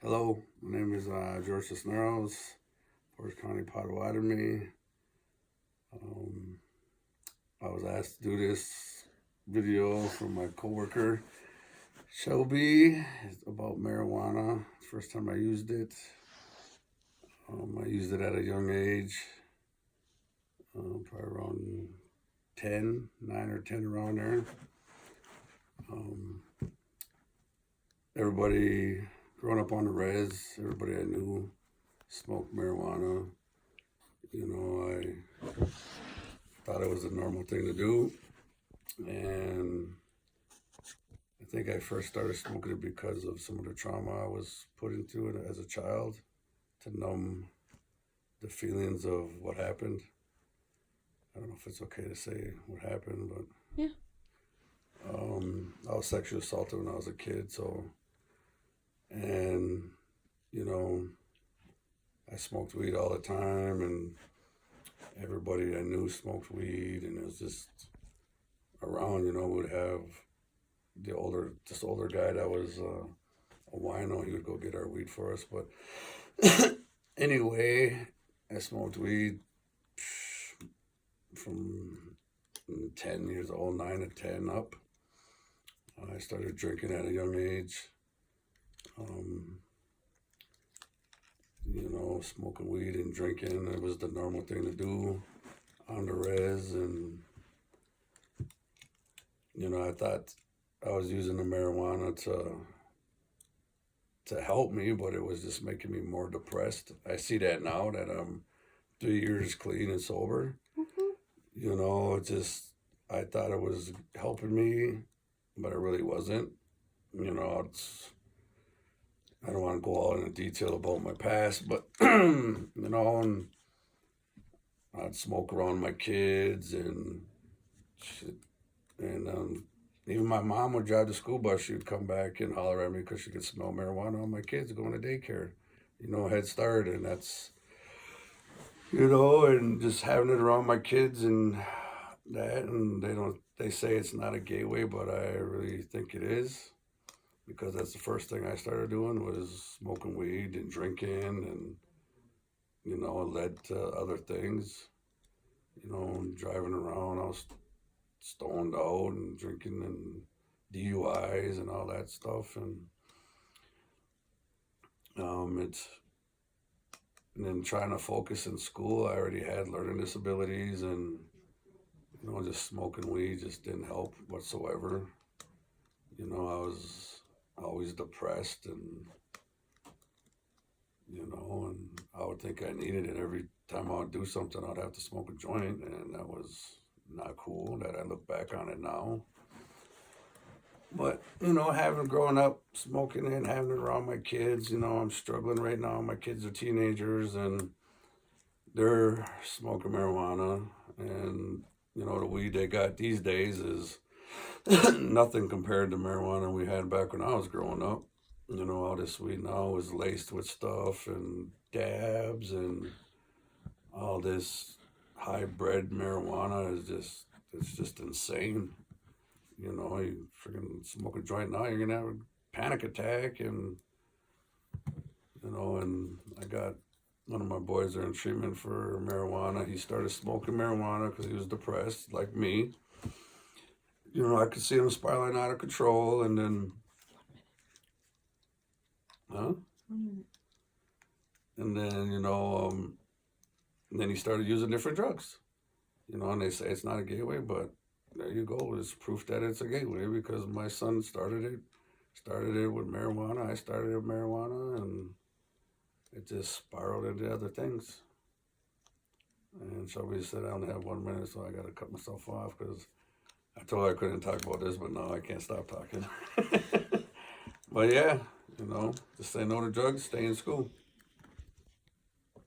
Hello, my name is Jorge Cisneros, Forest County Potawatomi. Um, I was asked to do this video from my coworker Shelby. It's about marijuana. First time I used it. I used it at a young age, probably around 9 or 10 around there. Everybody growing up on the res, everybody I knew smoked marijuana. I thought it was a normal thing to do. And I think I first started smoking it because of some of the trauma I was put into it as a child to numb the feelings of what happened. I don't know if it's okay to say what happened, but yeah. I was sexually assaulted when I was a kid, and I smoked weed all the time, and everybody I knew smoked weed, and it was just around, would have this older guy that was a wino. He would go get our weed for us. But anyway, I smoked weed from 10 years old, 9 to 10 up. I started drinking at a young age. Smoking weed and drinking, it was the normal thing to do on the res. And, I thought I was using the marijuana to help me, but it was just making me more depressed. I see that now that I'm 3 years clean and sober. I thought it was helping me, but it really wasn't. I don't want to go all into detail about my past, but, and I'd smoke around my kids and shit. And even my mom would drive the school bus. She would come back and holler at me because she could smell marijuana on my kids going to daycare, Head Start. And that's, and just having it around my kids and that. And they say it's not a gateway, but I really think it is. Because that's the first thing I started doing was smoking weed and drinking, and it led to other things. Driving around, I was stoned out and drinking and DUIs and all that stuff, and then trying to focus in school. I already had learning disabilities, and just smoking weed just didn't help whatsoever. I was always depressed, and and I would think I needed it. Every time I would do something, I'd have to smoke a joint, and that was not cool. That I look back on it now. But having grown up smoking and having it around my kids, I'm struggling right now. My kids are teenagers, and they're smoking marijuana, and the weed they got these days is nothing compared to marijuana we had back when I was growing up. All this weed now is laced with stuff and dabs, and all this hybrid marijuana it's just insane. You freaking smoke a joint now, you're gonna have a panic attack. And and I got one of my boys are in treatment for marijuana. He started smoking marijuana because he was depressed, like me. I could see him spiraling out of control, and then, and then, and then he started using different drugs, and they say it's not a gateway, but there you go. It's proof that it's a gateway because my son started it with marijuana. I started it with marijuana, and it just spiraled into other things. And Shelby said I only have 1 minute, so I got to cut myself off because I told her I couldn't talk about this, but now I can't stop talking. But yeah, just say no to drugs, stay in school.